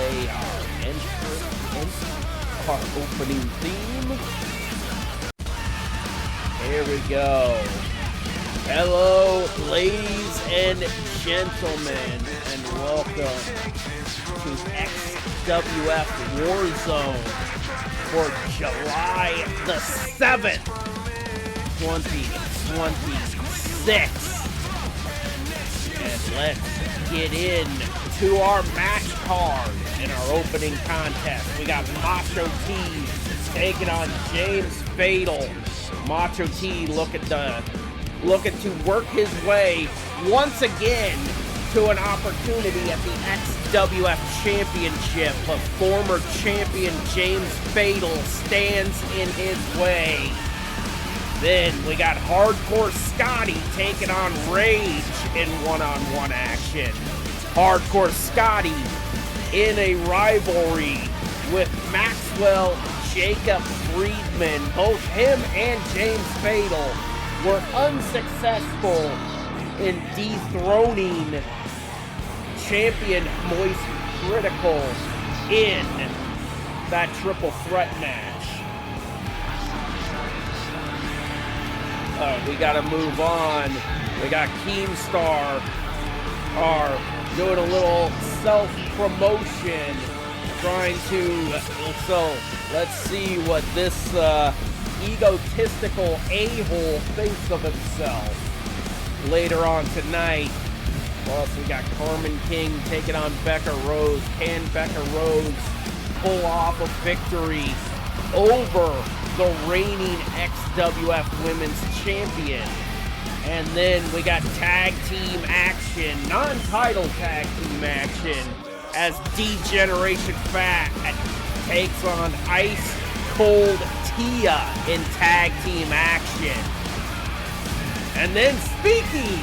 play our opening theme. Here we go. Hello, ladies and gentlemen, and welcome to XWF Warzone for July the 7th, 2026. And let's get into our match card in our opening contest. We got Macho T taking on James Fatal. Macho T looking to work his way once again to an opportunity at the XWF Championship, but former champion James Fatal stands in his way. Then we got Hardcore Scotty taking on Rage in one-on-one action. Hardcore Scotty in a rivalry with Maxwell Jacob Friedman. Both him and James Fatal were unsuccessful in dethroning champion Moist Critical in that triple threat match. We gotta move on. We got Keemstar are doing a little self-promotion, trying to, so let's see what this egotistical a-hole thinks of himself later on tonight. Plus, we got Carmen King taking on Becca Rose. Can Becca Rose pull off a victory over the reigning XWF Women's Champion? And then we got tag team action, non-title tag team action, as D-Generation Fat takes on Ice Cold Tia in tag team action. And then speaking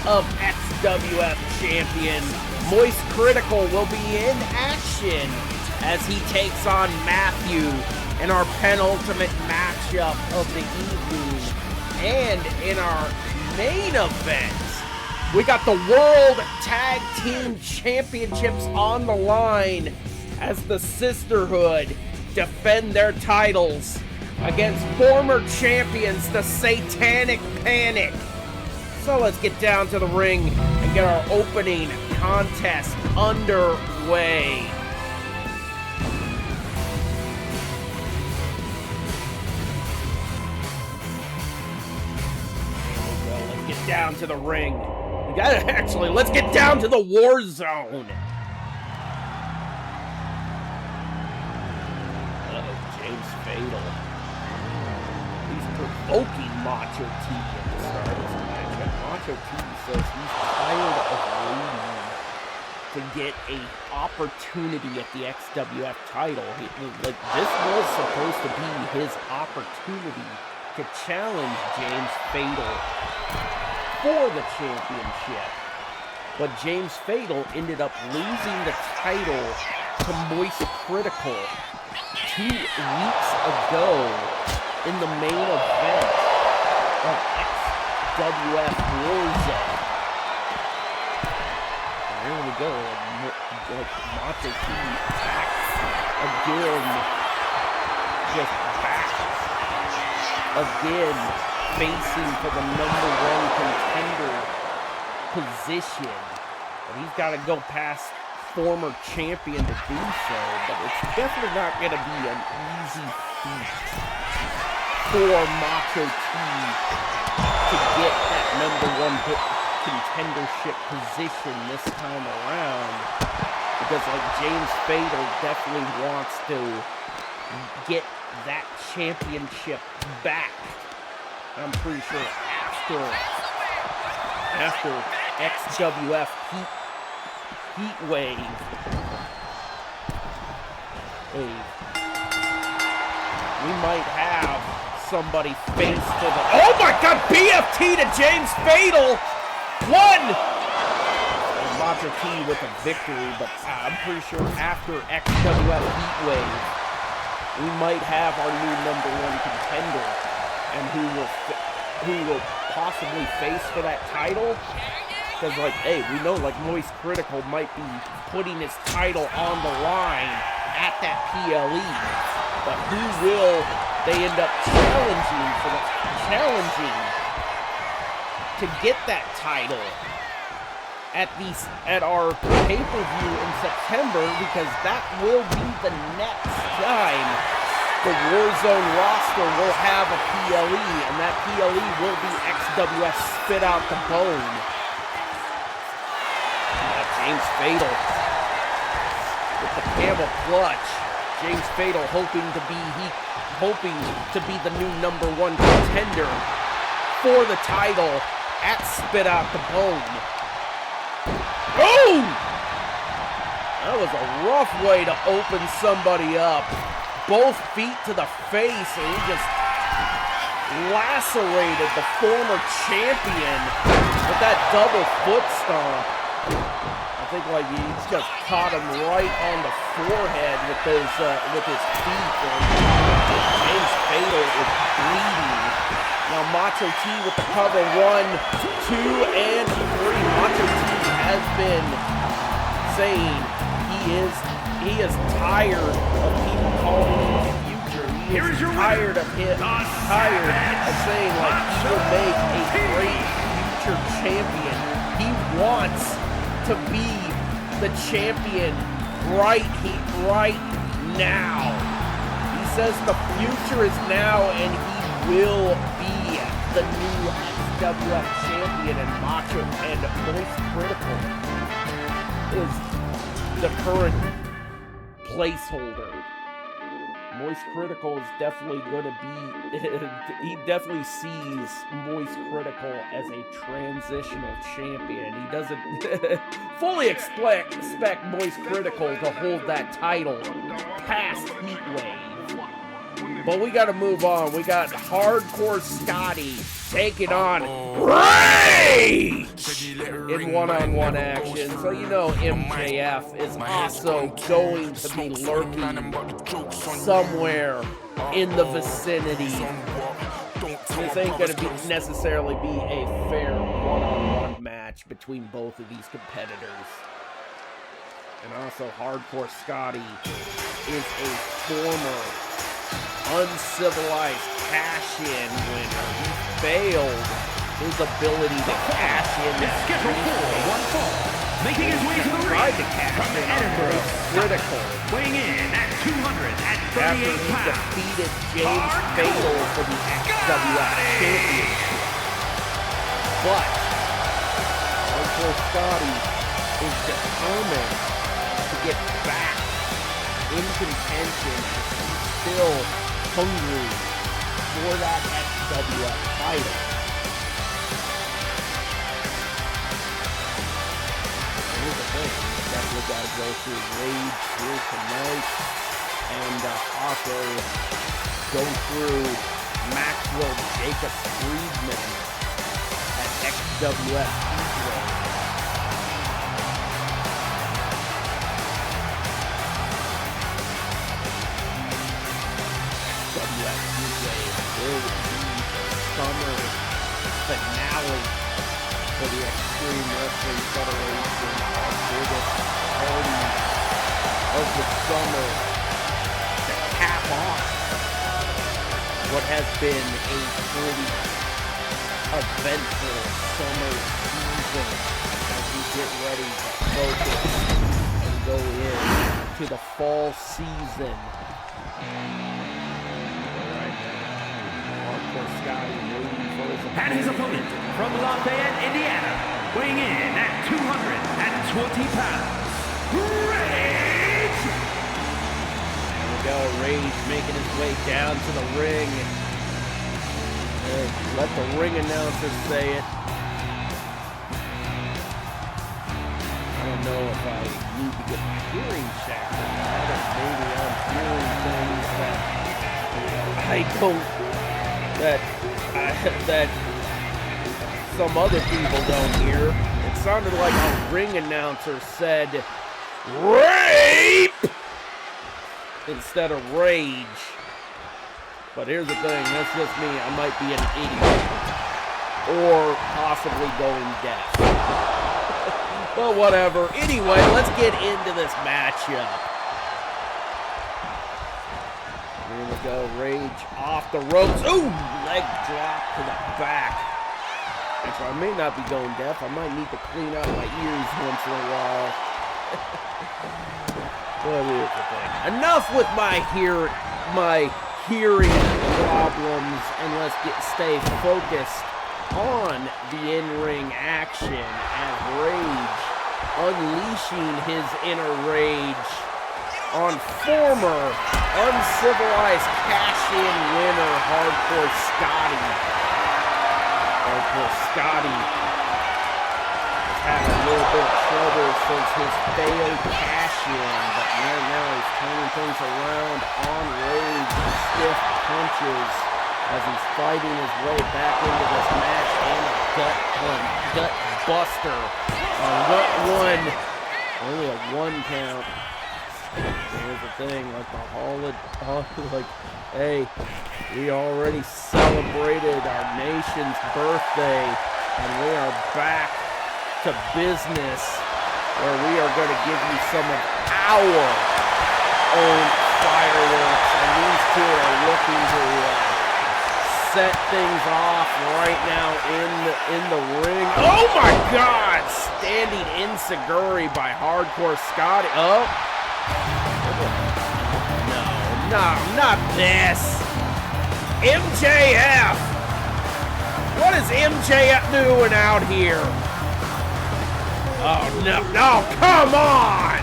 of XWF champion, Moist Critical will be in action as he takes on Matthew in our penultimate matchup of the evening. And in our main event, we got the World Tag Team Championships on the line as the Sisterhood defend their titles against former champions, the Satanic Panic. So let's get down to the ring and get our opening contest underway. Let's get down to the ring. We gotta actually, let's get down to the war zone. James Fatal. He's provoking Macho T at the start of this match. Macho T says he's tired of waiting to get an opportunity at the XWF title. This was supposed to be his opportunity to challenge James Fatal for the championship. But James Fatal ended up losing the title to Moist Critical 2 weeks ago in the main event of XWF Warzone. There we go. Macho T attacks again. Just back again, facing for the #1 contender position. But he's got to go past former champion to do so, but it's definitely not going to be an easy feat for Macho T to get that #1 contendership position this time around, because like James Fatal definitely wants to get that championship back. I'm pretty sure after XWF Heat Wave. We might have somebody face to the... Oh my God! BFT to James Fatal! One! And Macho T with a victory, but I'm pretty sure after XWF Heat Wave, we might have our new #1 contender, and who will possibly face for that title. Because, like, hey, we know, like, Moist Critical might be putting his title on the line at that PLE. But who will they end up challenging to get that title at our pay-per-view in September? Because that will be the next time the Warzone roster will have a PLE, and that PLE will be XWS Spit Out the Bone. James Fatal with the camel clutch. James Fatal hoping to be the new #1 contender for the title at Spit Out the Bone. Oh! That was a rough way to open somebody up. Both feet to the face, and he just lacerated the former champion with that double foot stomp. I think like he's just caught him right on the forehead with his feet, and James Fatal is bleeding. Now Macho T with the cover, 1, 2, and 3. Macho T has been saying he is tired of people calling him the future. He is tired of saying like he will make a great future champion. He wants to be the champion right now. He says the future is now, and he will be the new XWF champion. And Macho and Moist Critical is the current placeholder. Moist Critical is definitely going to be, he definitely sees Moist Critical as a transitional champion. He doesn't fully expect Moist Critical to hold that title past Heatwave. But we got to move on. We got Hardcore Scotty taking on Rage in one-on-one action. So you know MJF is also going to be lurking somewhere in the vicinity. This ain't going to necessarily be a fair one-on-one match between both of these competitors. And also Hardcore Scotty is a former uncivilized cash-in winner. He failed his ability to cash in this making his way to the ring. Tried to cash in on Critical. Weighing in at 238 after he defeated James Fatal for the XWF Championship. But Hardcore Scotty is determined to get back in contention. He's still hungry for that XWF title. Here's the thing, definitely got to go through Rage here tonight, and also go through Maxwell Jacob Friedman at XWF Heatwave. Will be the summer finale for the Extreme Wrestling Federation, our biggest party of the summer to cap off what has been a pretty eventful summer season as we get ready to focus and go in to the fall season. And his opponent from Lafayette, Indiana, weighing in at 220 pounds, Rage! There we go, Rage making his way down to the ring. Let the ring announcer say it. I don't know if I need to get my hearing checked or not, or maybe I'm hearing things that I don't, that some other people don't hear. It sounded like a ring announcer said rape instead of rage. But here's the thing, that's just me. I might be an idiot or possibly going deaf. But whatever. Anyway, let's get into this matchup. Here we go. Rage off the ropes. Ooh! Leg drop to the back. Actually, I may not be going deaf. I might need to clean out my ears once in a while. But here's the thing. Enough with my hearing problems, and let's stay focused on the in-ring action as Rage unleashing his inner rage on former uncivilized cash-in winner Hardcore Scotty. Hardcore Scotty has had a little bit of trouble since his failed cash-in, but right now he's turning things around on Rage with stiff punches as he's fighting his way back into this match, and a gut punch, gut buster. Gut one, only a 1 count. Here's the thing, like like, hey, we already celebrated our nation's birthday, and we are back to business, where we are going to give you some of our own fireworks, and these two are looking to set things off right now in the ring. Oh my God! Standing enziguri by Hardcore Scotty. Oh. No, not this. MJF. What is MJF doing out here? Oh no, come on!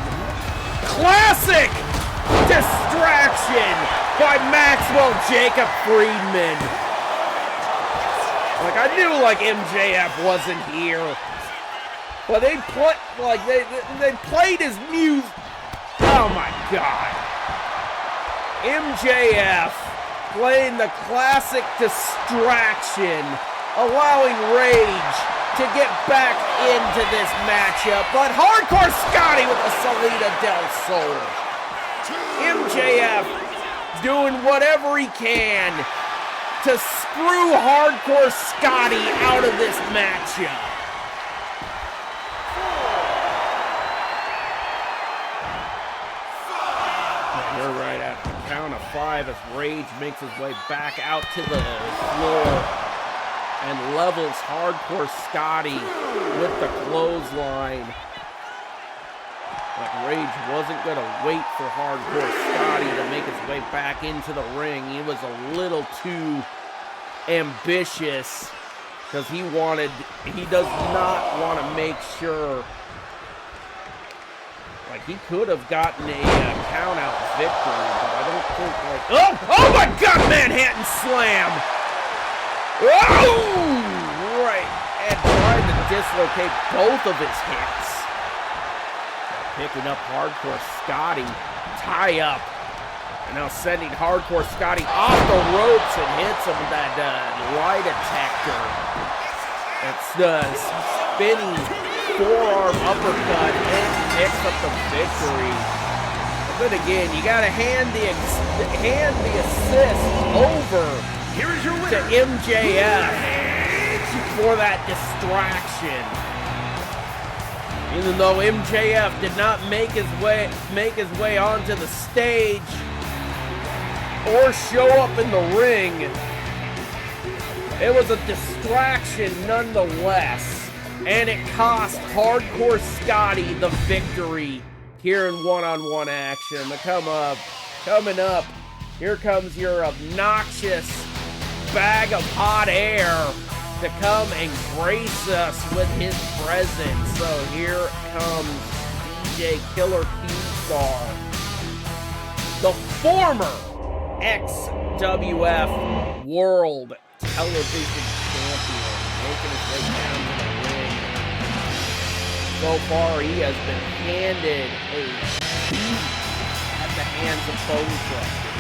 Classic distraction by Maxwell Jacob Friedman. Like, I knew, like, MJF wasn't here, but they played his music. Oh my God. MJF playing the classic distraction, allowing Rage to get back into this matchup, but Hardcore Scotty with the Salida del Sol. MJF doing whatever he can to screw Hardcore Scotty out of this matchup. We're right at the count of 5 as Rage makes his way back out to the floor and levels Hardcore Scotty with the clothesline. But Rage wasn't going to wait for Hardcore Scotty to make his way back into the ring. He was a little too ambitious because he does not want to make sure. Like, he could have gotten a count-out victory, but I don't think, like... Oh my God, Manhattan Slam! Oh! Right, and tried to dislocate both of his hips. Picking up Hardcore Scotty, tie up, and now sending Hardcore Scotty off the ropes and hits him with that lie detector. It's the spinning forearm uppercut and picks up the victory. But then again, you gotta hand the assist over to MJF for that distraction. Even though MJF did not make his way onto the stage or show up in the ring, it was a distraction nonetheless. And it cost Hardcore Scotty the victory here in one-on-one action. But coming up, here comes your obnoxious bag of hot air to come and grace us with his presence. So here comes DJ Killer Keemstar, the former XWF World Television Champion, making his way down to the ring. So far, he has been handed a beat at the hands of Bone Crusher.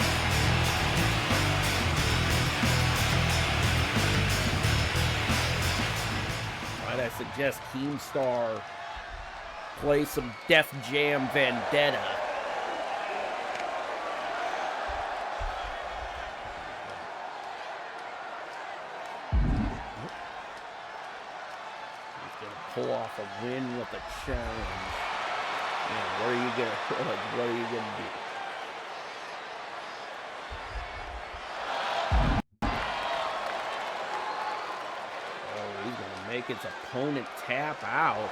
Might I suggest Keemstar play some Def Jam Vendetta. He's going to pull off a win with a challenge. Man, what are you gonna do? Oh, he's gonna make his opponent tap out.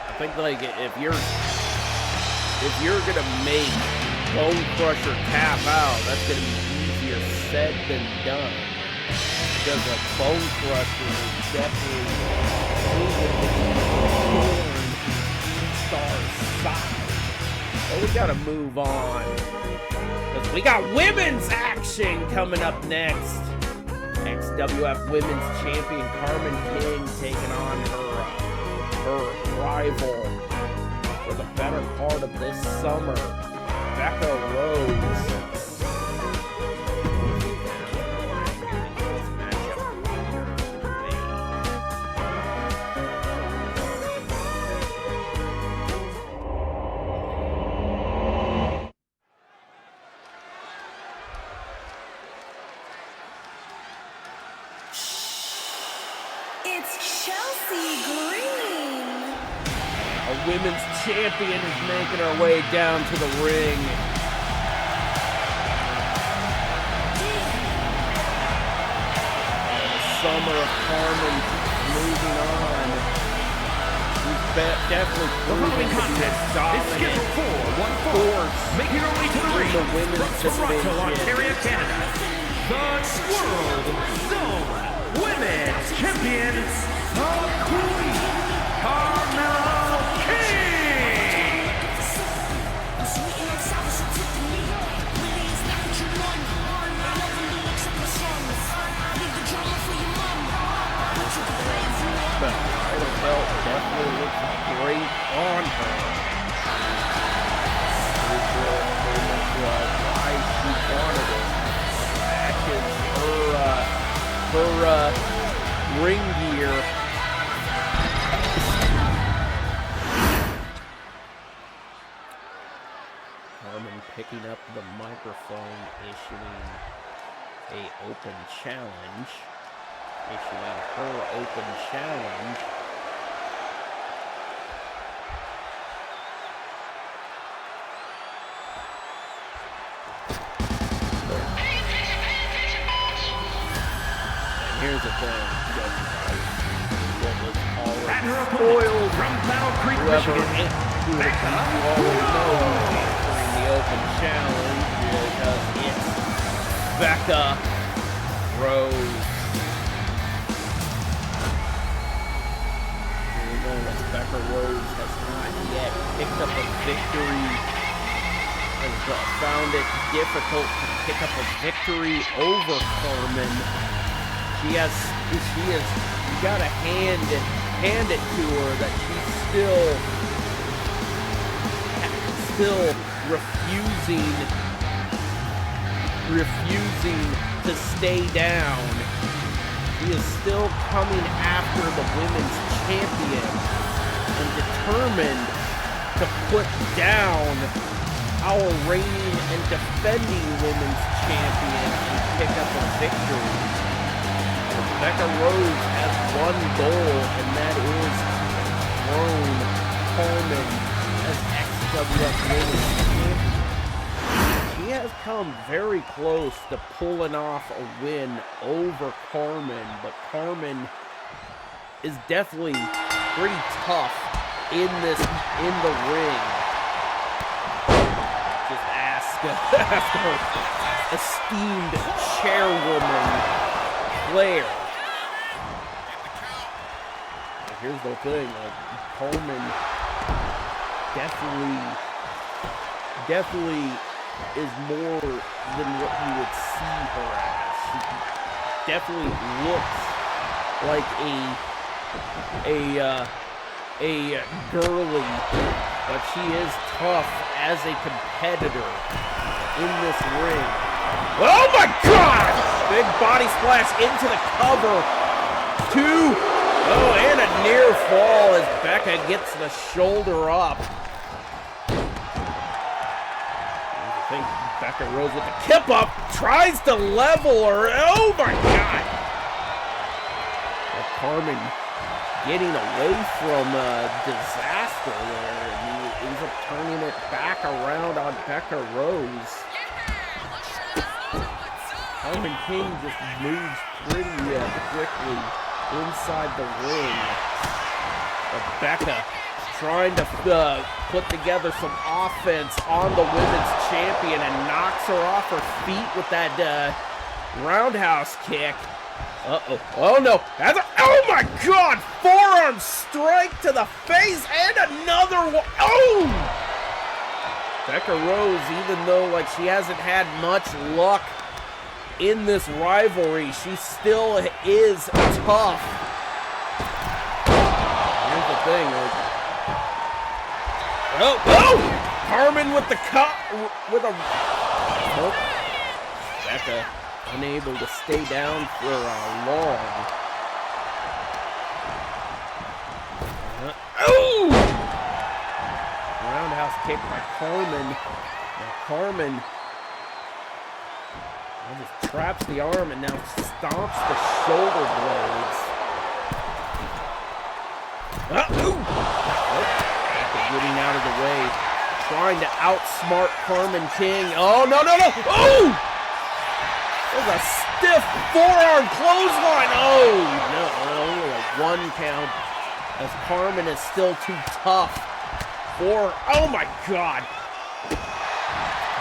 I think like if you're gonna make Bone Crusher tap out, that's gonna be easier said than done. Because a Bone Crusher is definitely Star's side. But we gotta move on. Because we got women's action coming up next. XWF Women's Champion Carmen King taking on her rival for the better part of this summer, Becca Rose. Women's champion is making her way down to the ring. Summer of Carmen moving on. She's definitely proven to be a dominant force making her way to the ring in the women's from Toronto, Ontario, division. Canada. The World Zone Women's Champions, the Queen, Carmella. The title belt definitely looks great on her. Why she wanted it. Matches her ring gear. Carmen picking up the microphone, issuing a open challenge. Issuing her open challenge. And here's the thing, what was already spoiled from Battle Creek, whoever Michigan, you already know during the open challenge because it's Becca Rose. Becca Rose has not yet picked up a victory, has found it difficult to pick up a victory over Carmen. She has, you gotta hand it to her that she's still refusing to stay down. She is still coming after the women's champion and determined to put down our reigning and defending women's champion and pick up a victory. Becca Rose has one goal, and that is to dethrone Carmen as XWF Women's Champion. She has come very close to pulling off a win over Carmen, but Carmen is definitely pretty tough in the ring. Just ask her esteemed chairwoman, Claire. Here's the thing, like, Carmen definitely is more than what you would see her as. She definitely looks like a girly, but she is tough as a competitor in this ring. Oh my God! Big body splash into the cover. Oh, and a near fall as Becca gets the shoulder up. I think Becca Rose with the kip up, tries to level her. Oh my God! Carmen getting away from disaster there, and he ends up turning it back around on Becca Rose. Carmen King just moves pretty quickly inside the ring. But Becca trying to put together some offense on the women's champion and knocks her off her feet with that roundhouse kick. Uh-oh. Oh, no. That's oh, my God. Forearm strike to the face and another one. Oh! Becca Rose, even though like she hasn't had much luck in this rivalry, she still is tough. Here's the thing. Oh! Carmen with the cut with a... Oh. Becca unable to stay down for long. Oh! Roundhouse kick by Carmen. Now Carmen just traps the arm and now stomps the shoulder blades. Getting out of the way, trying to outsmart Carmen King. Oh, no, no, no! Oh! There's a stiff forearm clothesline. Oh, no, only a 1 count as Carmen is still too tough for, oh my God.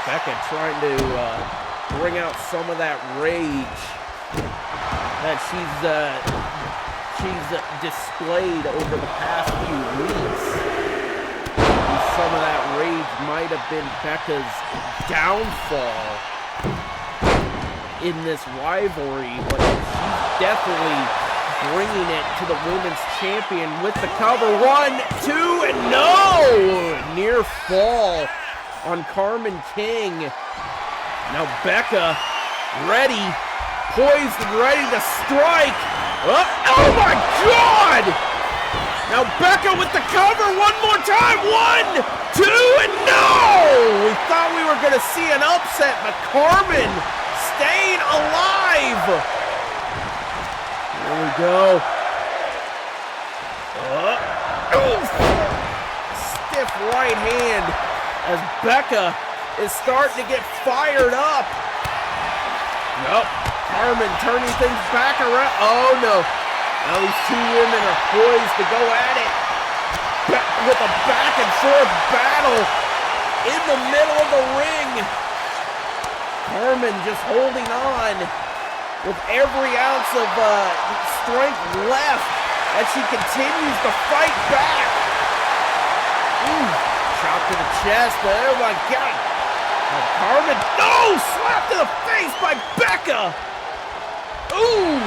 Becca trying to bring out some of that rage that she's displayed over the past few weeks. And some of that rage might have been Becca's downfall in this rivalry, but she's definitely bringing it to the women's champion with the cover. 1, 2, and no! Near fall on Carmen King. Now Becca ready, poised and ready to strike. Oh my God! Now Becca with the cover 1 more time. 1, 2, and no! We thought we were going to see an upset, but Carmen staying alive. Here we go. Stiff right hand as Becca is starting to get fired up. Nope. Carmen turning things back around. Oh no. Now these two women are poised to go at it with a back and forth battle in the middle of the ring. Carmen just holding on with every ounce of strength left as she continues to fight back. Chop to the chest. Oh my God. Oh, Carmen. No! Slap to the face by Becca. Ooh.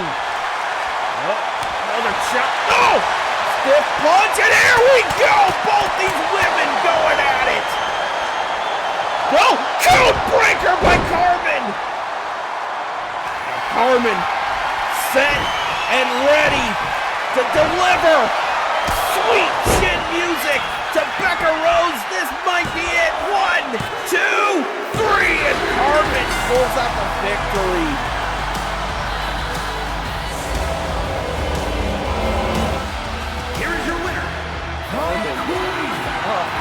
Oh, another chop. No! Stiff punch. And here we go. Both these women going at it. No! Code breaker by Carmen. Now Carmen set and ready to deliver sweet chin music to Becca Rose. This might be it. 1, 2, 3, and Carmen pulls out the victory. Here is your winner, Carmen,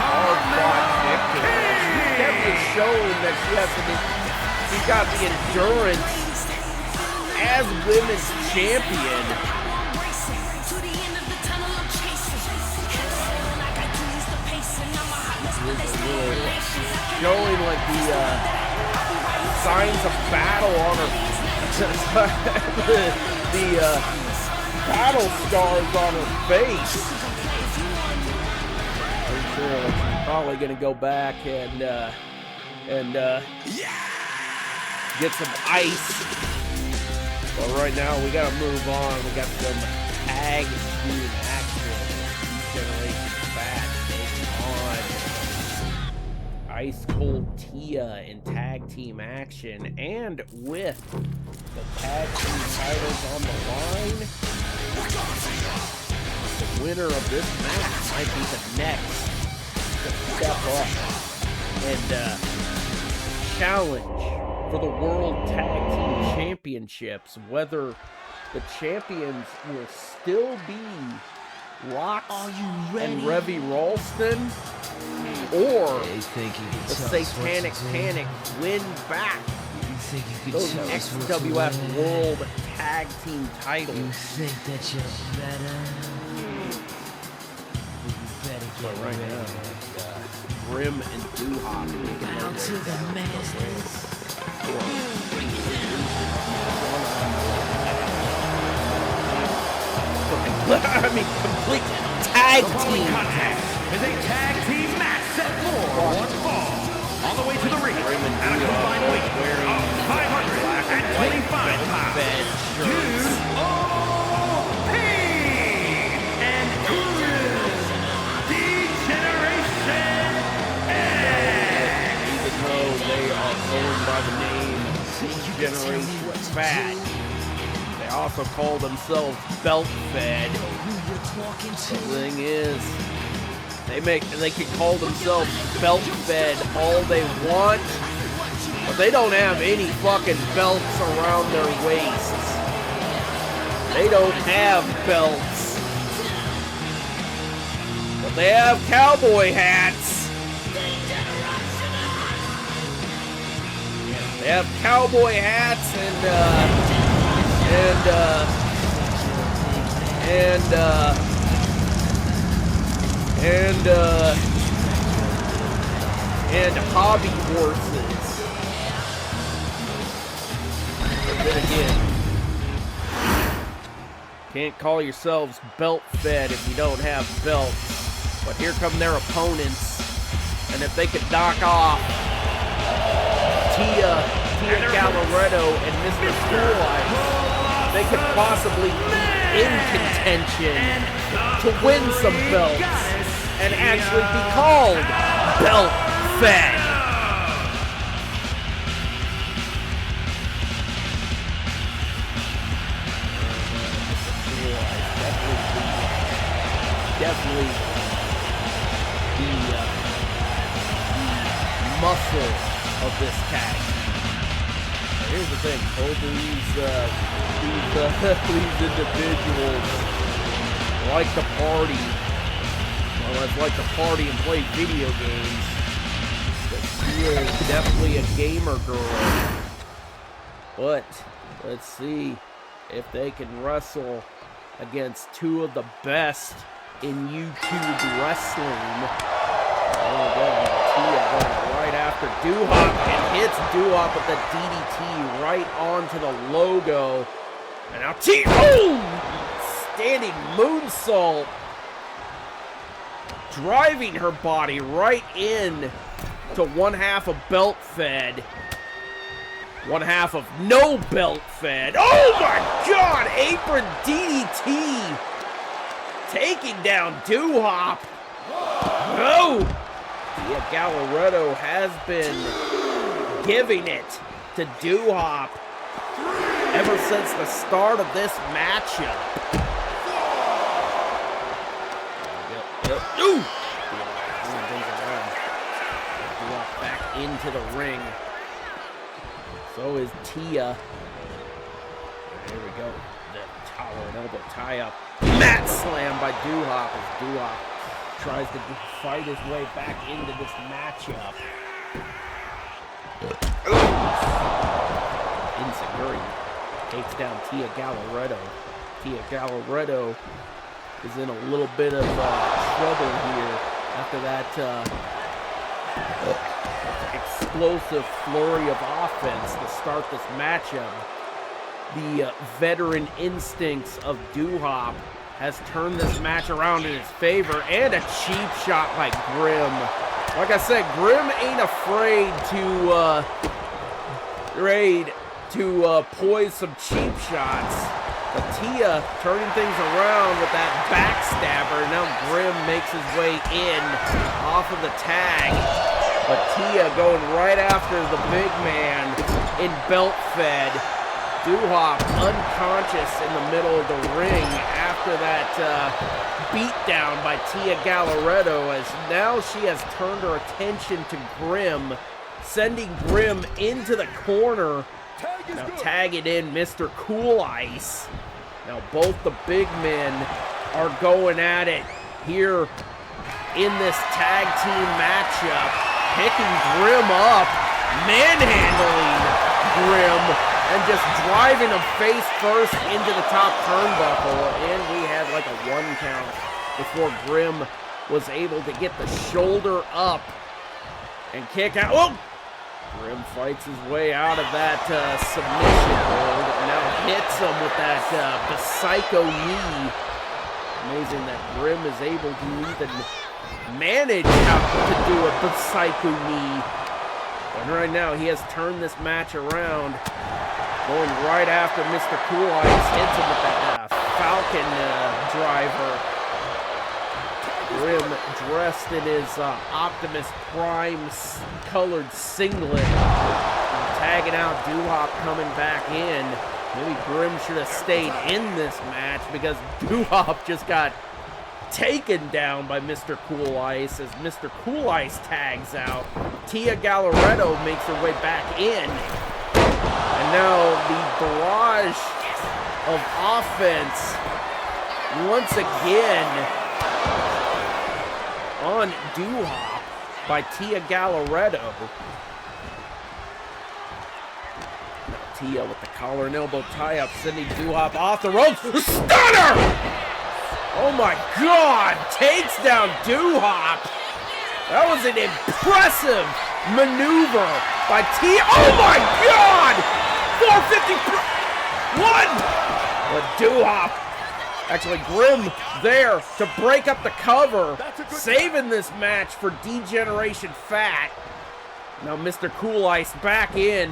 hard-fought victory. She's definitely shown that she's got the endurance as women's champion. Showing like the signs of battle on her, the battle scars on her face. I'm sure she's probably gonna go back and get some ice. But right now we gotta move on. We got some tag team action. Generation Fat taking on Ice Cold Tia in tag team action, and with the tag team titles on the line, the winner of this match might be the next to step up and challenge for the World Tag Team Championships. Whether the champions will still be Rocks Are you ready? and Revy Ralston, or You think you can the tell us what Satanic to do? Panic win back You think you those can tell us what to XWF wear? World Tag Team You titles. think that you're better? Well, you better get Right ready. now, Grim and Doo-Hop making their Bow to way the down. masters. I mean, complete tag team. Contest is a tag team match set for one fall. All the way to the ring. Grim and At a Doo-Hop combined weight wearing of 525 pounds. bed shirts. P and Degeneration X. Even though they are going by the name Generation Fat, they also call themselves Belt Fed. Who you talking The to? thing is, they can call themselves Belt Fed all they want, but they don't have any fucking belts around their waists. They don't have belts, but they have cowboy hats. They have cowboy hats and hobby horses. But then again, can't call yourselves belt fed if you don't have belts. But here come their opponents, and if they could knock off Tia Galleretto and Mr. Cool Eyes, they could possibly be in contention to win some belts and actually be called Belt Fed. Definitely the muscle of this tag. Here's the thing, both of these individuals like to party. Well, it's like to party and play video games. But she is definitely a gamer girl. But let's see if they can wrestle against two of the best in YouTube wrestling. Oh, Tia going right after Doo-Hop and hits Doo-Hop with the DDT right onto the logo. And now Tia, standing moonsault, driving her body right in to one half of Belt Fed, one half of no Belt Fed. Oh my God! Apron DDT, taking down Doo-Hop. No! Tia Galleretto has been giving it to Doo-Hop ever since the start of this matchup. Ooh! Doo-Hop back into the ring. So is Tia. There we go. The tower and elbow tie up. Mat slam by Doo-Hop as Doo-Hop tries to fight his way back into this matchup. Insecurity takes down Tia Galleretto. Tia Galleretto is in a little bit of trouble here after that explosive flurry of offense to start this matchup. The veteran instincts of Doo-Hop has turned this match around in his favor, and a cheap shot by Grim. Like I said, Grim ain't afraid to poise some cheap shots. But Tia turning things around with that backstabber. Now Grim makes his way in off of the tag. But Tia going right after the big man in Belt Fed. Doo-Hop unconscious in the middle of the ring after that beatdown by Tia Galleretto, as now she has turned her attention to Grim, sending Grim into the corner. Now tagging in Mr. Cool Ice. Now both the big men are going at it here in this tag team matchup. Picking Grim up, manhandling Grim, and just driving him face first into the top turnbuckle. And we had like a 1 count before Grim was able to get the shoulder up and kick out. Oh! Grim fights his way out of that submission hold and now hits him with that psycho knee. Amazing that Grim is able to even manage how to do a psycho knee. And right now he has turned this match around, going right after Mr. Cool Ice, hits him with that Falcon driver. Grim dressed in his Optimus Prime colored singlet, tagging out Doo-Hop coming back in. Maybe Grim should have stayed in this match because Doo-Hop just got taken down by Mr. Cool Ice as Mr. Cool Ice tags out. Tia Galloretto makes her way back in. And now the barrage of offense once again on Doo-Hop by Tia Galloretto. Now Tia with the collar and elbow tie-up, sending Doo-Hop off the ropes. Stunner! Oh my God! Takes down Doo-Hop. That was an impressive maneuver by Tia. Oh my God! 451! But Doo-Hop, actually Grim there to break up the cover, saving this match for D-Generation Fat. Now Mr. Cool Ice back in.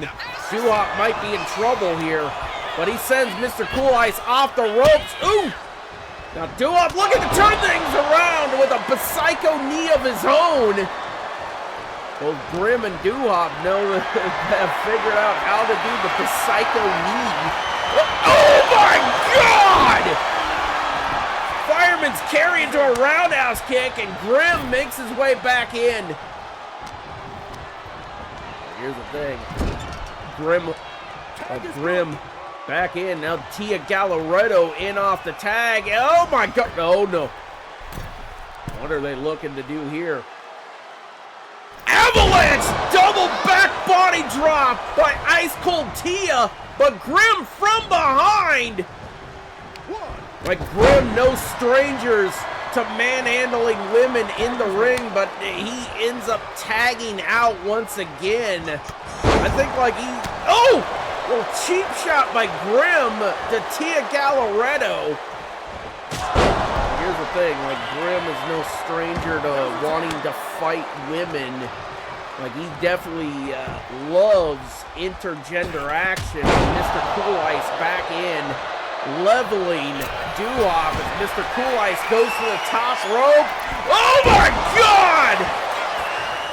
Doo-Hop might be in trouble here, but he sends Mr. Cool Ice off the ropes. Ooh! Now Doo-Hop looking to turn things around with a psycho knee of his own. Both Grim and Doo-Hop have figured out how to do the psycho knee. Oh my God! Fireman's carry into a roundhouse kick, and Grim makes his way back in. Here's the thing. Grim back in. Now Tia Galloretto in off the tag. Oh my God. Oh no. What are they looking to do here? Avalanche double back body drop by Ice Cold Tia, but Grim from behind. Like Grim, no strangers to manhandling women in the ring, but he ends up tagging out once again. I think like he, oh! Little cheap shot by Grim to Tia Galloretto. Here's the thing, like Grim is no stranger to wanting to fight women. Like he definitely loves intergender action. Mr. Cool Ice back in, leveling Doo-Hop as Mr. Cool Ice goes to the top rope. Oh my God!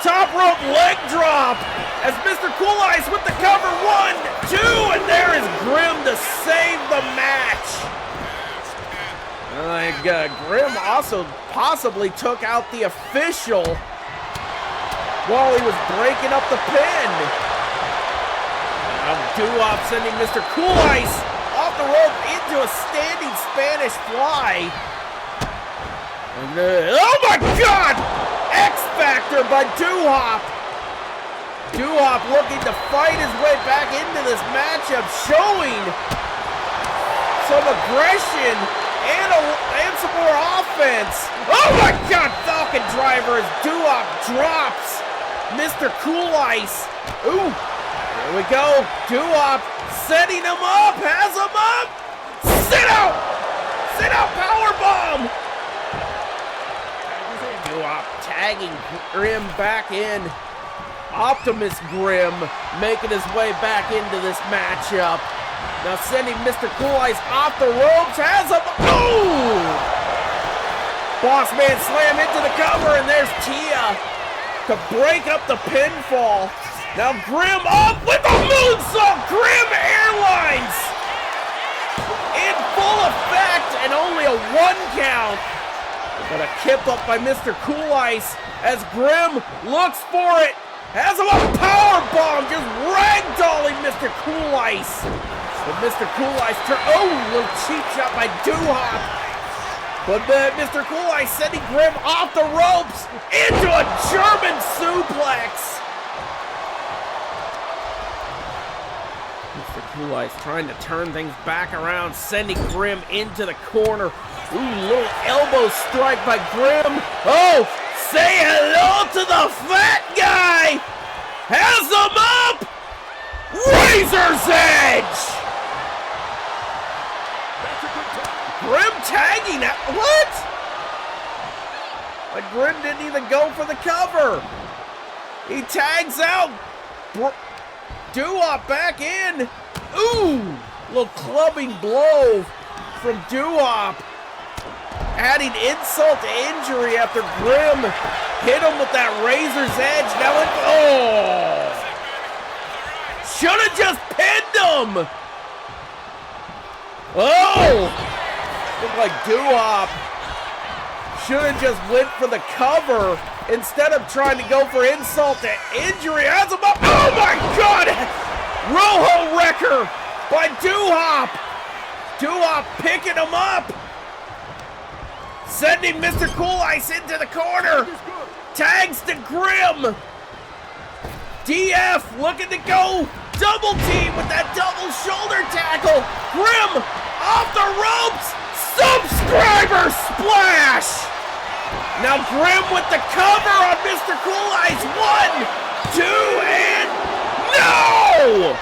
Top rope leg drop as Mr. Cool Ice with the cover. 1, 2, and there is Grim to save the match. Grim also possibly took out the official while he was breaking up the pin. Now Doo-Hop sending Mr. Cool Ice off the rope into a standing Spanish fly. And, oh my God! X Factor by Doo-Hop. Doo-Hop looking to fight his way back into this matchup, showing some aggression and some more offense. Oh my God! Falcon driver as Doo-Hop drops Mr. Cool Ice. Ooh, there we go. Doo-Hop setting him up, has him up. Sit out! Sit out, powerbomb! Doo-Hop tagging Grim back in. Optimus Grim making his way back into this matchup. Now sending Mr. Cool Ice off the ropes, has him. Oh! Boss Man slam into the cover, and there's Tia to break up the pinfall. Now Grim up with the moonsault. Grim Airlines in full effect, and only a 1 count. But a kip up by Mr. Cool Ice as Grim looks for it. Has him a powerbomb, just ragdolling Mr. Cool Ice. But Mr. Cool Ice turn. Oh, little cheap shot by Doo-Hop. But then Mr. Cool Ice sending Grim off the ropes into a German suplex. Mr. Cool Ice trying to turn things back around, sending Grim into the corner. Ooh, little elbow strike by Grim. Oh, say hello to the fat guy. Has him up. Razor's Edge. Grim tagging at what? Like Grim didn't even go for the cover. He tags out. Doo-Wop back in. Ooh, little clubbing blow from Doo-Wop. Adding insult to injury after Grim hit him with that Razor's Edge. Now it, oh, should have just pinned him. Oh. Looked like Doo-Wop should have just went for the cover instead of trying to go for insult to injury. Has him up. Oh my God! Rojo Wrecker by Doo-Wop. Doo-Wop picking him up. Sending Mr. Cool Ice into the corner. Tags to Grim. DF looking to go double team with that double shoulder tackle. Grim off the ropes. Subscriber splash! Now Grim with the cover on Mr. Cool Ice. 1, 2, and no!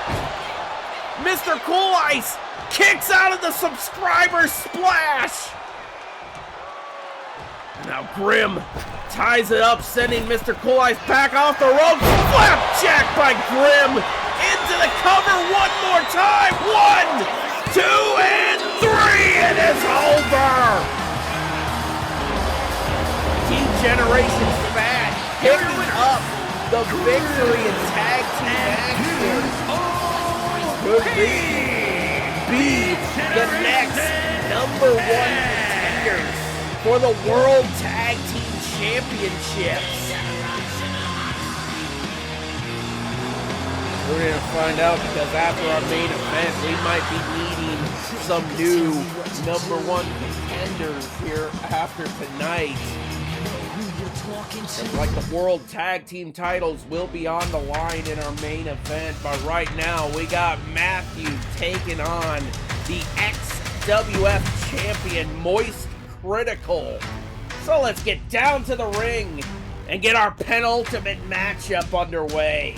Mr. Cool Ice kicks out of the subscriber splash. Now Grim ties it up, sending Mr. Cool Ice back off the ropes. Flapjack by Grim into the cover one more time. 1, 2, and 3, it is over! Team Generation Fat picking up the victory in tag team action. Could be the next #1 contenders for the World Tag Team Championships. We're going to find out because after our main event, we might be needing some new #1 contenders here after tonight. And like the World Tag Team titles will be on the line in our main event, but right now we got Matthew taking on the XWF champion Moist Critical. So let's get down to the ring and get our penultimate matchup underway.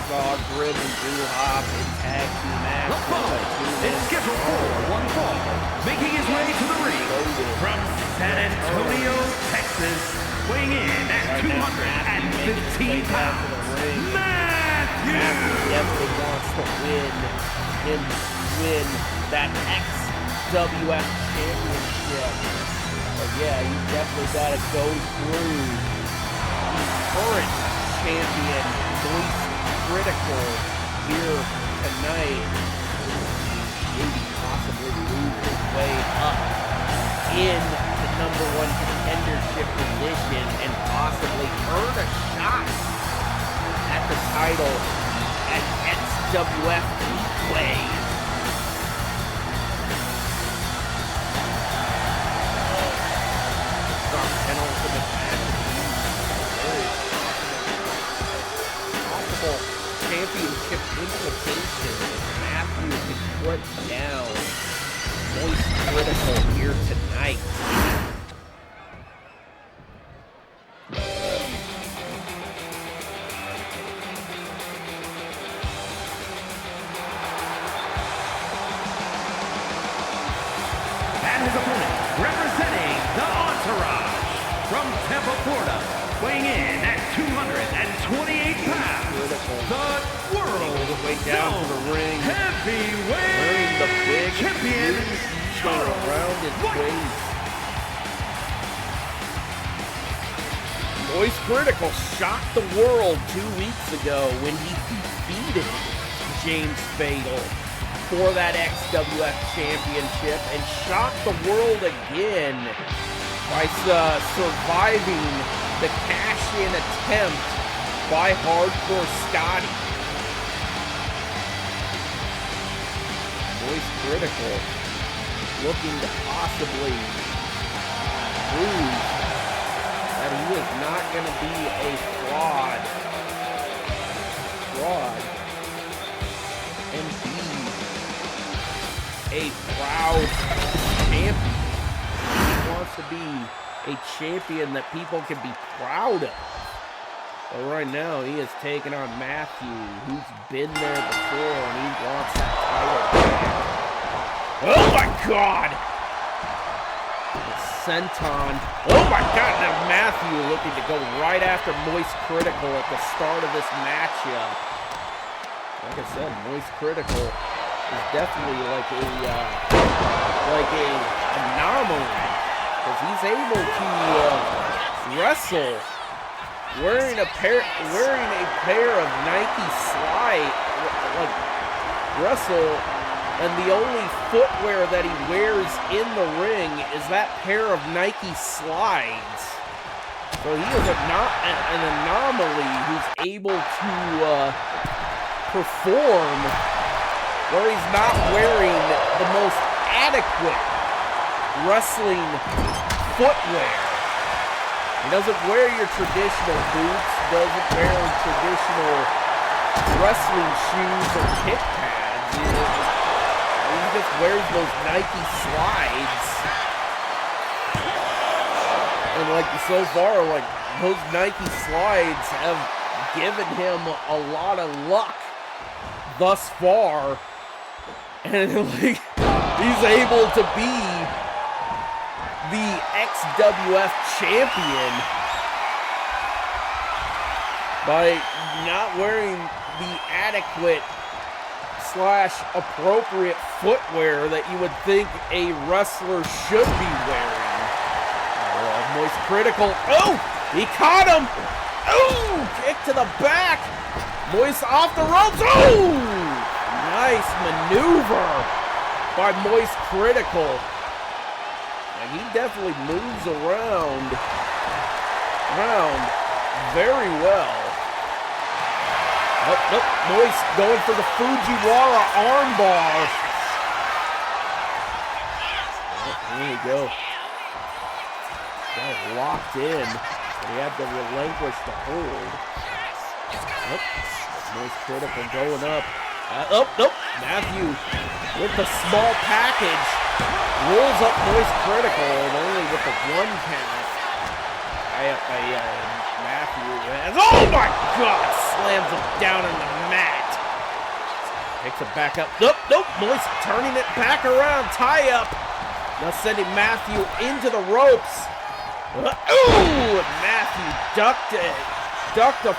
Saw Grim and Doo-Wop in tag team action. It's scheduled for one fall, making his way to the ring from San Antonio, Texas, weighing in at 215 pounds, Matthew! Definitely wants to win that XWF championship. But yeah, you definitely got to go through the current champion, Moist Critical, here tonight. Maybe possibly move his way up in the #1 contendership position and possibly earn a shot at the title at XWF Heatway. Strong penultimate match. Possible championship implications if Matthew can put down Moist Critical here tonight. And his opponent, representing the Entourage, from Tampa, Florida, weighing in at 228 pounds, the world Way down to the ring, wearing the big champion, chain around his waist. Moist Critical shocked the world 2 weeks ago when he defeated James Fatal for that XWF championship and shocked the world again by surviving the cash prescient attempt by Hardcore Scotty. Moist Critical looking to possibly prove that he is not going to be a fraud and be a proud champion. He wants to be a champion that people can be proud of. But right now, he is taking on Matthew, who's been there before, and he wants that title back. Oh my God! Senton. Oh my God! Now Matthew looking to go right after Moist Critical at the start of this matchup. Like I said, Moist Critical is definitely like a anomaly, because he's able to wrestle wearing a pair of Nike slide, like wrestle, and the only footwear that he wears in the ring is that pair of Nike slides. So he is an anomaly who's able to perform where he's not wearing the most adequate wrestling footwear. He doesn't wear your traditional boots, doesn't wear traditional wrestling shoes or kick pads. He just wears those Nike slides. And like so far, like those Nike slides have given him a lot of luck thus far. And like he's able to be the XWF champion by not wearing the adequate / appropriate footwear that you would think a wrestler should be wearing. Moist Critical. Oh! He caught him! Oh! Kick to the back! Moist off the ropes! Oh! Nice maneuver by Moist Critical. And he definitely moves around very well. Oh, nope, Moist going for the Fujiwara armbar. Oh, there we go. Got it locked in. He had to relinquish the hold. Oh, Moist Critical going up. Nope. Matthew with the small package. Rolls up Moist Critical, and only with the one count. Matthew. Oh my God! Slams him down on the mat. Picks it back up. Nope. Moist turning it back around. Tie up. Now sending Matthew into the ropes. Ooh! Matthew ducked a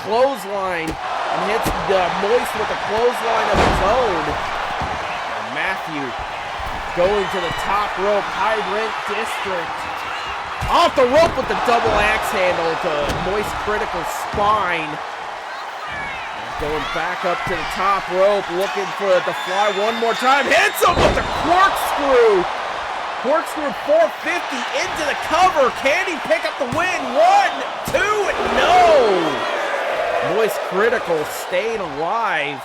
clothesline and hits Moist with a clothesline of his own. And Matthew going to the top rope, high rent district. Off the rope with the double axe handle to Moist Critical spine. Going back up to the top rope, looking for the fly one more time. Hits him with the corkscrew. Corkscrew 450 into the cover. Can he pick up the win? 1, 2, no! Moist Critical staying alive.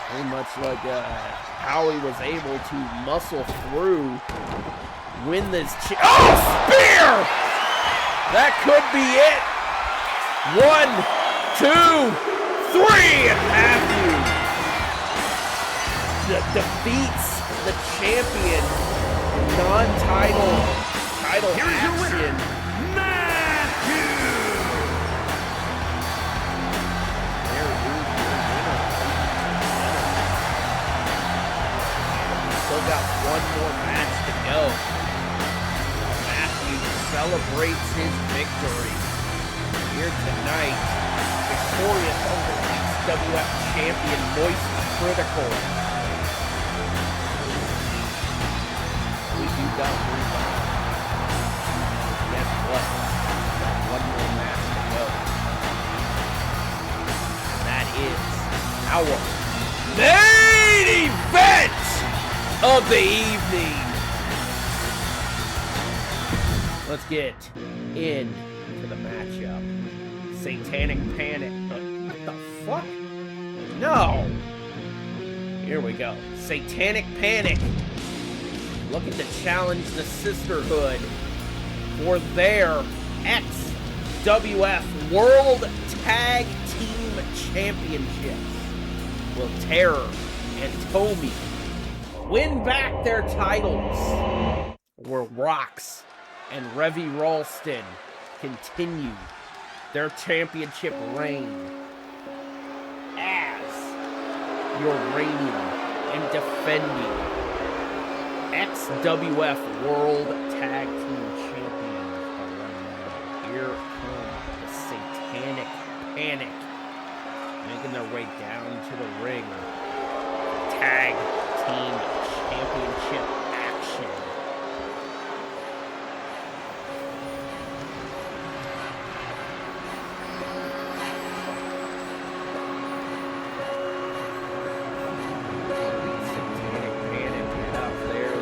Pretty much like how he was able to muscle through, win this. Oh, spear! That could be it. 1, 2, 3, and Matthew defeats the champion, non-title Here is your winner, action. Matthew! Still got one more match to go. Matthew celebrates his victory here tonight. Victorious over XWF champion Moist Critical. We do got guess what? Got one more match to go. And that is our main event of the evening. Let's get into the matchup. Satanic Panic. What the fuck? No! Here we go. Satanic Panic. Looking to challenge the Sisterhood for their XWF World Tag Team Championships. Will Terror and Tomy win back their titles? Where Rox and Revy Ralston continue their championship reign as your reigning and defending XWF World Tag Team Champions are right now. Here come the Satanic Panic, making their way down to the ring. Tag Team Championship action. Satanic Panic have their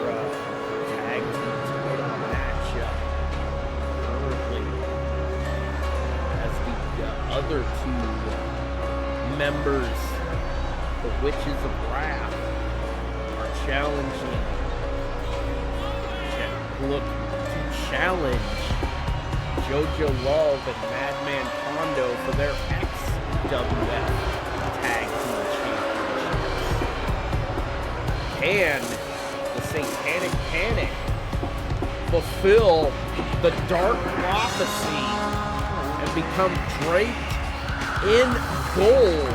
tag team title matchup currently as the other two members, the Witches of Wrath, are challenging, look to challenge JoJo Love and Madman Pondo for their XWF Tag Team Championships. Can the Satanic Panic fulfill the dark prophecy and become draped in gold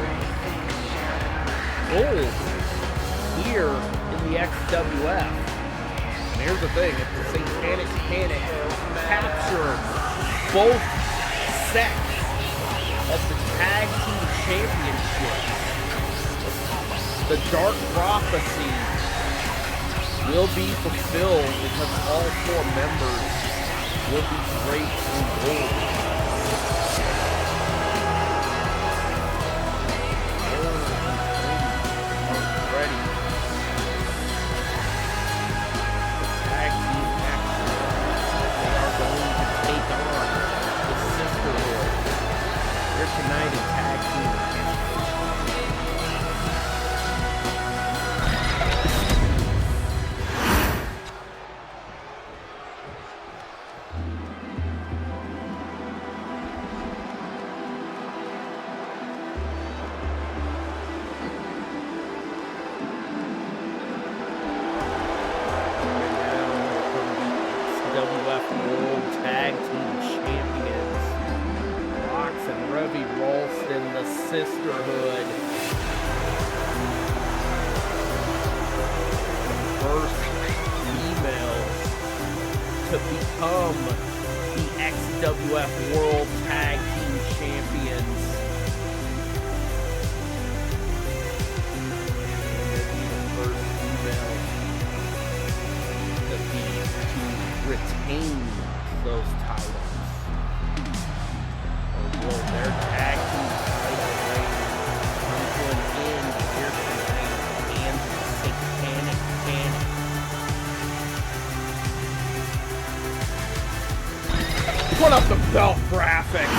here in the XWF? And here's the thing, if the Satanic Panic capture both sets of the Tag Team Championship, the dark prophecy will be fulfilled because all four members will be draped in gold. Ready. Tag team action. They are going to take on the Sisterhood. Here tonight in tag team action. WF World Tag Team Champions, Rox and Revy Ralston, the Sisterhood. The first females to become the XWF World Tag Team Champions. First female to retain those titles. Or will their tag team title reign come to an end here tonight and the Satanic Panic? Put up the belt graphic!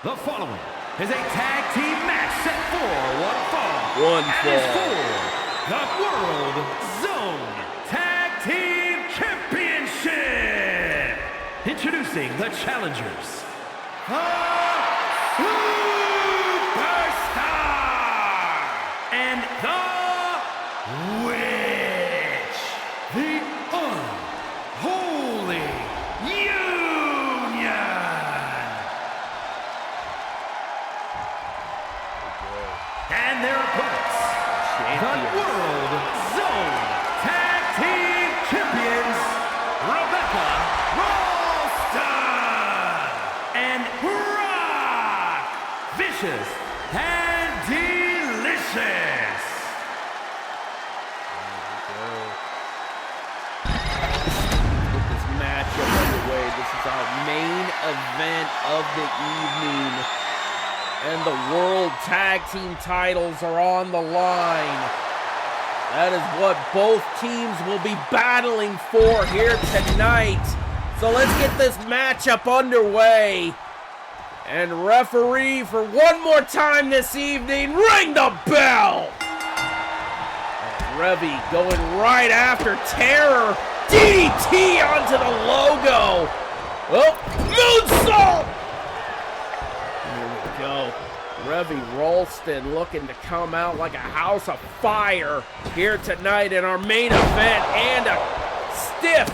The following is a tag team match set for one fall. One and fall. is for the World Zone Tag Team Championship. Introducing the challengers. The Superstar and the Witch. The Unholy Union. And their opponents, the World Zone Tag Team Champions, Rebecca Ralston and Rock Vicious and Delicious. Get this matchup underway. This is our main event of the evening. And the World Tag Team titles are on the line. That is what both teams will be battling for here tonight. So let's get this matchup underway. And referee, for one more time this evening, ring the bell! And Revy going right after Terror. DDT onto the logo. Oh, moonsault! Here we go. Revy Ralston looking to come out like a house of fire here tonight in our main event, and a stiff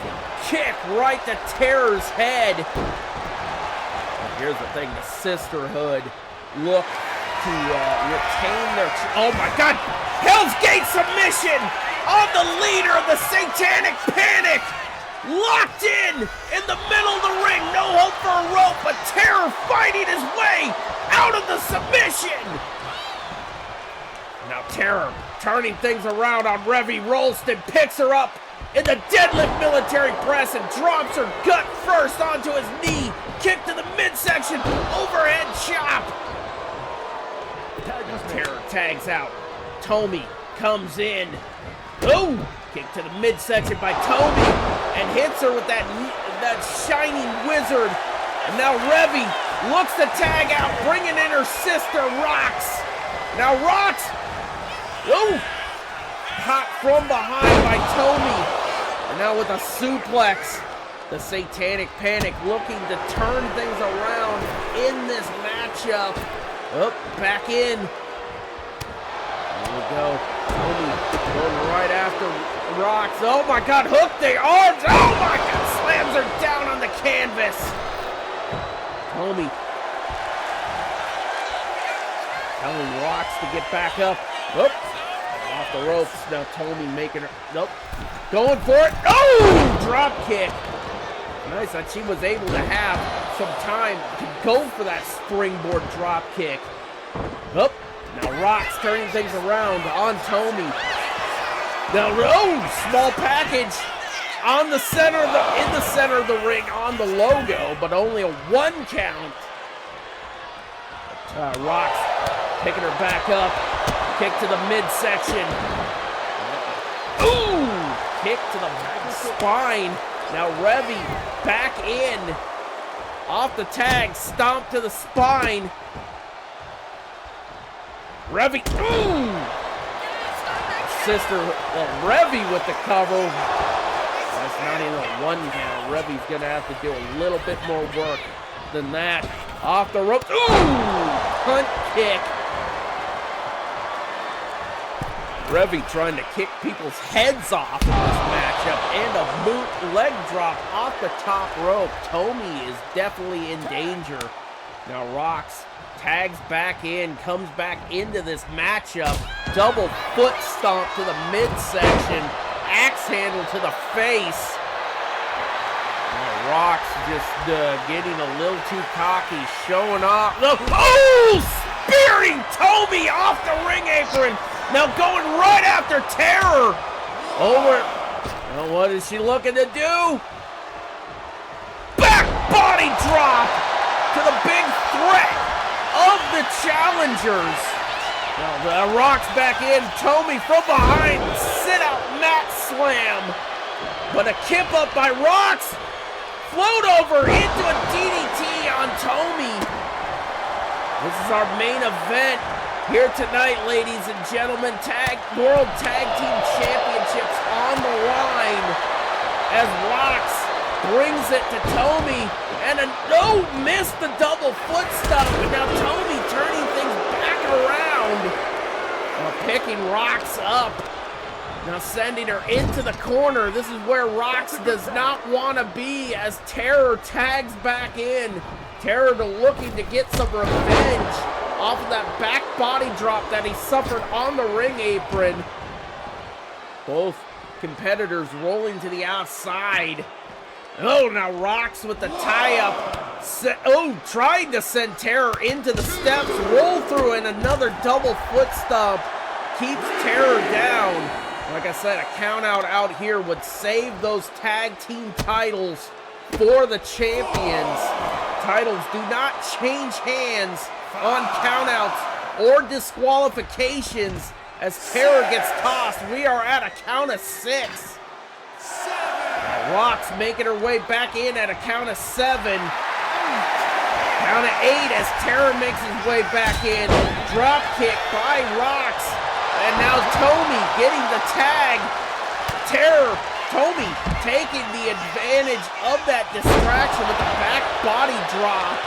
kick right to Terror's head. And here's the thing, the Sisterhood look to retain their... Oh my God! Hell's Gate submission on the leader of the Satanic Panic! Locked in the middle of the ring, no hope for a rope, but Terror fighting his way out of the submission. Now Terror turning things around on Revy Ralston, picks her up in the deadlift military press and drops her gut first onto his knee. Kick to the midsection, overhead chop. Terror tags out. Tommy comes in. Oh! Kick to the midsection by Tommy, and hits her with that shining wizard. And now Revy looks to tag out, bringing in her sister, Rox. Now Rox, oh, caught from behind by Tommy. And now with a suplex, the Satanic Panic looking to turn things around in this matchup. Oh, back in. There we go. Tommy going right after Rox. Oh my God, hook the arms. Oh my God, slams her down on the canvas. Tommy telling Rox to get back up. Oh, off the ropes. Now Tommy making her, nope, going for it. Oh, drop kick. Nice that she was able to have some time to go for that springboard drop kick. Oh, now Rox turning things around on Tommy. Now, oh, small package on the center of in the center of the ring on the logo, but only a 1 count. Rox picking her back up, kick to the midsection. Ooh, kick to the spine. Now Revy back in, off the tag, stomp to the spine. Revy, ooh! Sister, Revy with the cover. That's not even a 1 count. Revy's gonna have to do a little bit more work than that. Off the rope, ooh! Punt kick. Revy trying to kick people's heads off in this matchup, and a boot leg drop off the top rope. Tommy is definitely in danger. Now Rox tags back in, comes back into this matchup. Double foot stomp to the midsection. Axe handle to the face. Now Rox just getting a little too cocky, showing off. Oh! Spearing Tommy off the ring apron. Now going right after Terror. Over. Well, what is she looking to do? Back body drop to the big threat of the challengers. Now Rox back in. Tommy from behind. Sit out mat slam. But a kip up by Rox. Float over into a DDT on Tommy. This is our main event here tonight, ladies and gentlemen. World Tag Team Championships on the line as Rox brings it to Tommy. And missed the double foot stomp. And now Tommy turning things back around. Picking Rox up. Now sending her into the corner. This is where Rox does not want to be as Terror tags back in. Terror looking to get some revenge off of that back body drop that he suffered on the ring apron. Both competitors rolling to the outside. Oh, now Rox with the tie-up. Trying to send Terror into the steps. Roll through and another double foot stomp. Keeps Terror down. Like I said, a count out here would save those tag team titles for the champions. Titles do not change hands on countouts or disqualifications as Terror gets tossed. We are at a count of 6. Rox making her way back in at a count of 7. Count of 8 as Terror makes his way back in. Drop kick by Rox. And now Tommy getting the tag. Terror, Tommy taking the advantage of that distraction with the back body drop.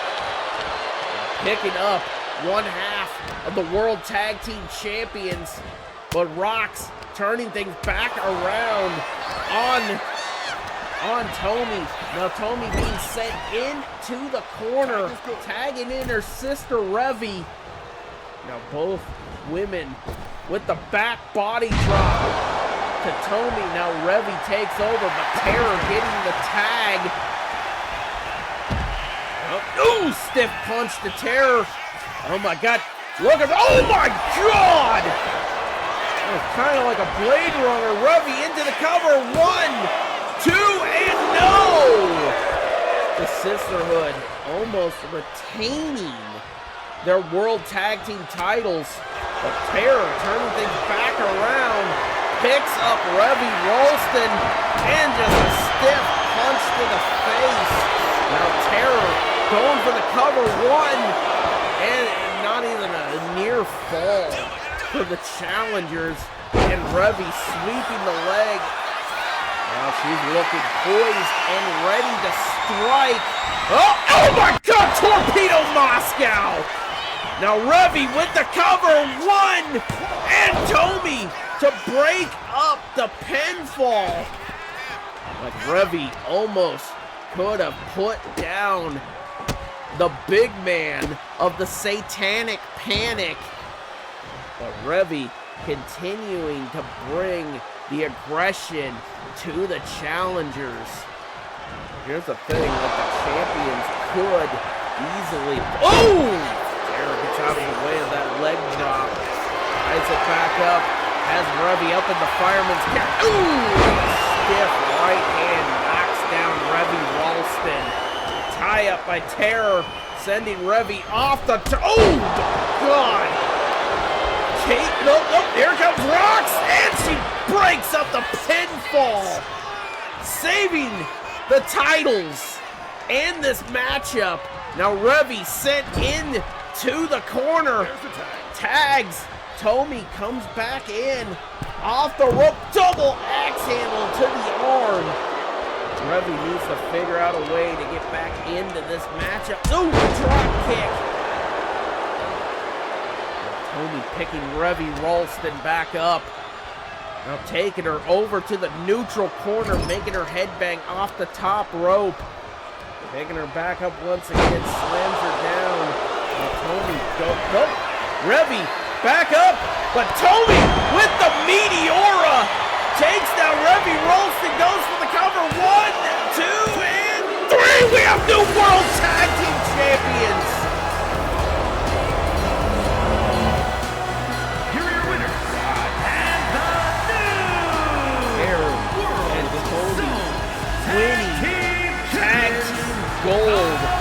Picking up 1/2 of the World Tag Team Champions. But Rox turning things back around on Tommy. Now Tommy being sent into the corner, tagging in her sister Revy. Now both women with the back body drop to Tommy. Now Revy takes over, but Terror getting the tag. Oh, stiff punch to Terror. Oh my God, look at, oh my God! It was kind of like a Blade Runner. Revy into the cover, 1, 2, and no! The Sisterhood almost retaining their World Tag Team titles. But Terror turning things back around, picks up Revy Ralston, and just a stiff punch to the face. Now Terror going for the cover, 1, and not even a near fall for the challengers. And Revy sweeping the leg. Now she's looking poised and ready to strike. Oh my God, Torpedo Moscow! Now Revy with the cover, 1, and Tommy to break up the pinfall. Like Revy almost could have put down the big man of the Satanic Panic. But Revy continuing to bring the aggression to the challengers. Here's the thing, that the champions could easily... Oh! Terror gets out of the way of that leg drop. Ties it back up. Has Revy up in the fireman's carry. Ooh! Stiff right hand knocks down Revy Ralston. Tie up by Terror, sending Revy off the... Oh, God! Kate, no, here comes Rox, and she breaks up the pinfall, saving the titles and this matchup. Now Revy sent in to the corner, tags. Tommy comes back in, off the rope, double axe handle to the arm. Revy needs to figure out a way to get back into this matchup. Ooh, drop kick. Tommy picking Revy Ralston back up. Now taking her over to the neutral corner, making her headbang off the top rope. Taking her back up once again, slams her down. Now Tommy, nope. Revy back up, but Tommy with the Meteora takes down Revy Ralston, goes for the cover. 1, 2, and 3. We have new World Tag Team Champions. Winning tag team gold with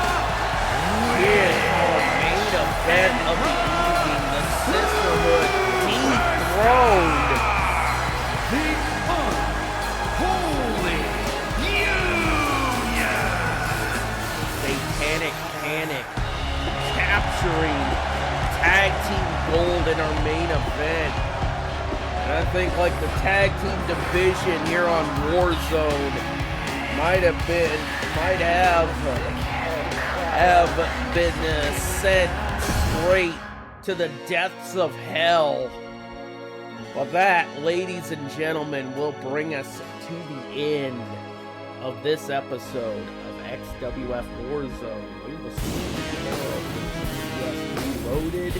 our main event of the evening, the Sisterhood dethroned The Unholy Union! Satanic Panic capturing tag team gold in our main event. And I think like the tag team division here on Warzone might have been sent straight to the depths of hell. Well, that, ladies and gentlemen, will bring us to the end of this episode of XWF Warzone. We will see you tomorrow for GWF Reloaded.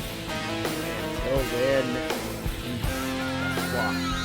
Until then, peace.